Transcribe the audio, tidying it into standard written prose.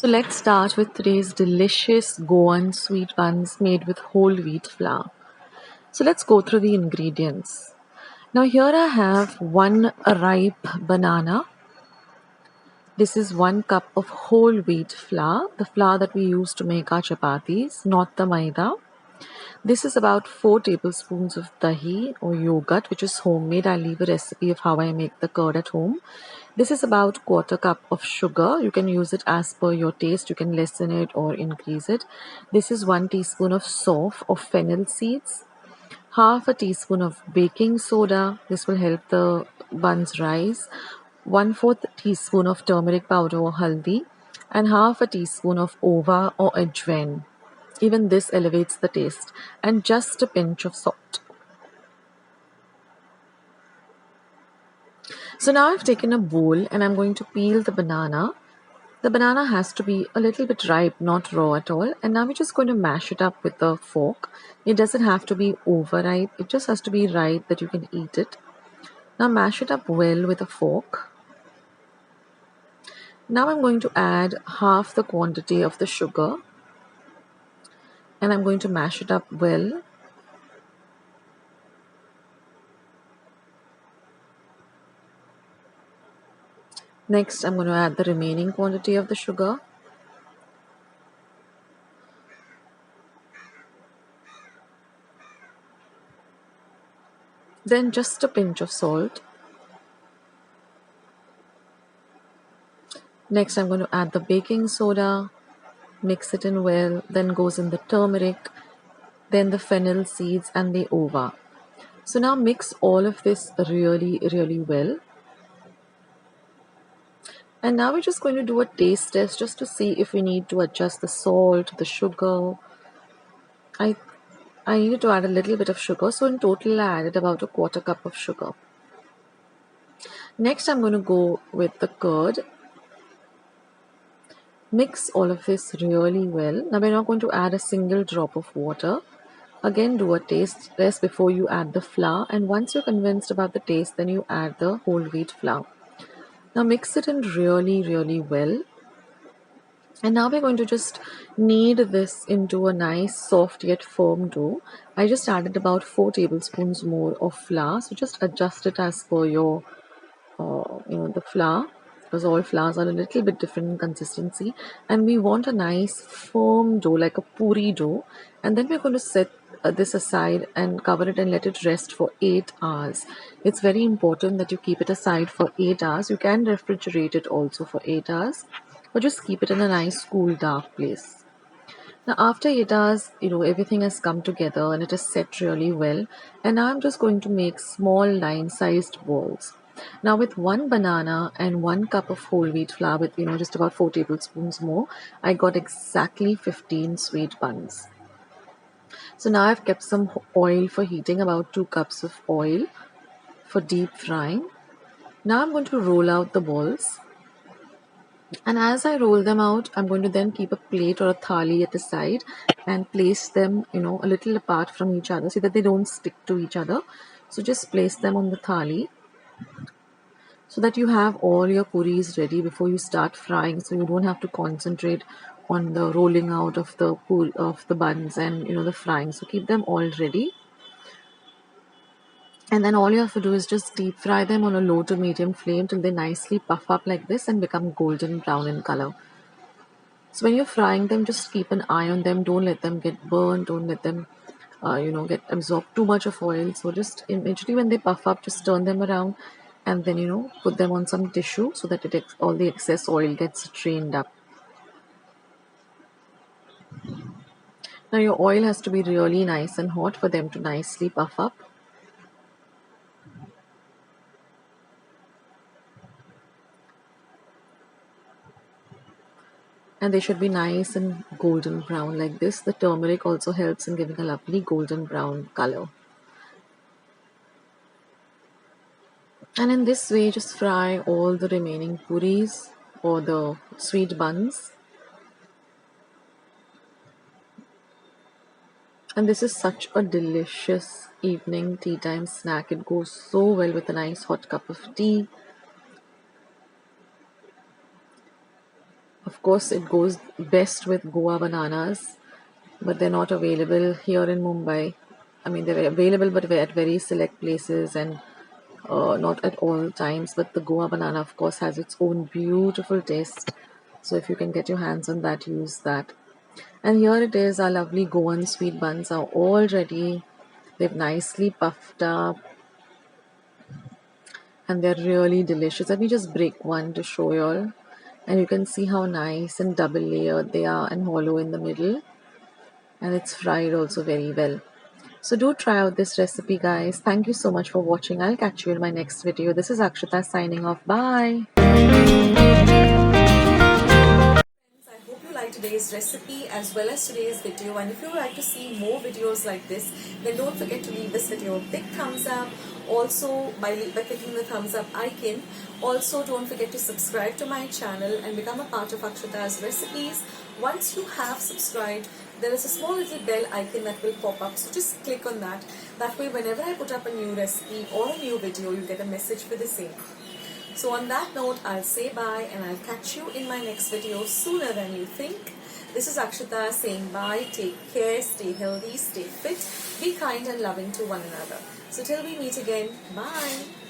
So let's start with today's delicious Goan sweet buns made with whole wheat flour. So let's go through the ingredients. Now here I have one ripe banana. This is 1 cup of whole wheat flour, the flour that we use to make our chapatis, not the maida. This is about 4 tablespoons of dahi or yogurt, which is homemade. I'll leave a recipe of how I make the curd at home. This is about 1/4 cup of sugar. You can use it as per your taste. You can lessen it or increase it. This is 1 teaspoon of soft or fennel seeds. Half a teaspoon of baking soda. This will help the buns rise. 1/4 teaspoon of turmeric powder or haldi. And half a teaspoon of ova or ajwain. Even this elevates the taste. And just a pinch of salt. So now I've taken a bowl and I'm going to peel the banana. The banana has to be a little bit ripe, not raw at all. And now we're just going to mash it up with a fork. It doesn't have to be overripe. It just has to be ripe that you can eat it. Now mash it up well with a fork. Now I'm going to add half the quantity of the sugar. And I'm going to mash it up well. Next, I'm going to add the remaining quantity of the sugar. Then just a pinch of salt. Next, I'm going to add the baking soda, mix it in well, then goes in the turmeric, then the fennel seeds and the ova. So now mix all of this really well. And now we're just going to do a taste test just to see if we need to adjust the salt, the sugar. I needed to add a little bit of sugar, so in total I added about a 1/4 cup of sugar. Next I'm going to go with the curd. Mix all of this really well. Now we're not going to add a single drop of water. Again, do a taste test before you add the flour, and once you're convinced about the taste, then you add the whole wheat flour. Now mix it in really well. And now we're going to just knead this into a nice soft yet firm dough. I just added about 4 tablespoons more of flour, so just adjust it as per your the flour, because all flours are a little bit different in consistency, and we want a nice firm dough like a puri dough. And then we're going to set this aside and cover it and let it rest for 8 hours. It's very important that you keep it aside for 8 hours. You can refrigerate it also for 8 hours, or just keep it in a nice cool dark place. Now after 8 hours, everything has come together and it is set really well. And now I'm just going to make small line-sized balls. Now with 1 banana and 1 cup of whole wheat flour with, just about 4 tablespoons more, I got exactly 15 sweet buns. So now I've kept some oil for heating, about 2 cups of oil for deep frying. Now I'm going to roll out the balls. And as I roll them out, I'm going to then keep a plate or a thali at the side and place them, a little apart from each other so that they don't stick to each other. So just place them on the thali so that you have all your puris ready before you start frying. So you don't have to concentrate on the rolling out of the buns and the frying. So keep them all ready. And then all you have to do is just deep fry them on a low to medium flame till they nicely puff up like this and become golden brown in color. So when you're frying them, just keep an eye on them. Don't let them get burned. Don't let them, get absorb too much of oil. So just immediately when they puff up, just turn them around and then, put them on some tissue so that all the excess oil gets drained up. Now your oil has to be really nice and hot for them to nicely puff up. And they should be nice and golden brown like this. The turmeric also helps in giving a lovely golden brown color. And in this way, just fry all the remaining puris or the sweet buns. And this is such a delicious evening tea time snack. It goes so well with a nice hot cup of tea, a Of course, it goes best with Goa bananas, but they're not available here in Mumbai. I mean, they're available, but at very select places and not at all times. But the Goa banana, of course, has its own beautiful taste. So if you can get your hands on that, use that. And here it is, our lovely Goan sweet buns are all ready. They've nicely puffed up and they're really delicious. Let me just break one to show you all. And you can see how nice and double layered they are and hollow in the middle. And it's fried also very well. So do try out this recipe, guys. Thank you so much for watching. I'll catch you in my next video. This is Akshita signing off. Bye. I hope you liked today's recipe as well as today's video, and if you would like to see more videos like this, then don't forget to leave this video a big thumbs up. Also by clicking the thumbs up icon. Also don't forget to subscribe to my channel and become a part of Akshita's recipes. Once you have subscribed, there is a small little bell icon that will pop up, so just click on that. That way whenever I put up a new recipe or a new video, you get a message for the same. So on that note, I'll say bye and I'll catch you in my next video sooner than you think. This is Akshita saying bye, take care, stay healthy, stay fit, be kind and loving to one another. So till we meet again, bye.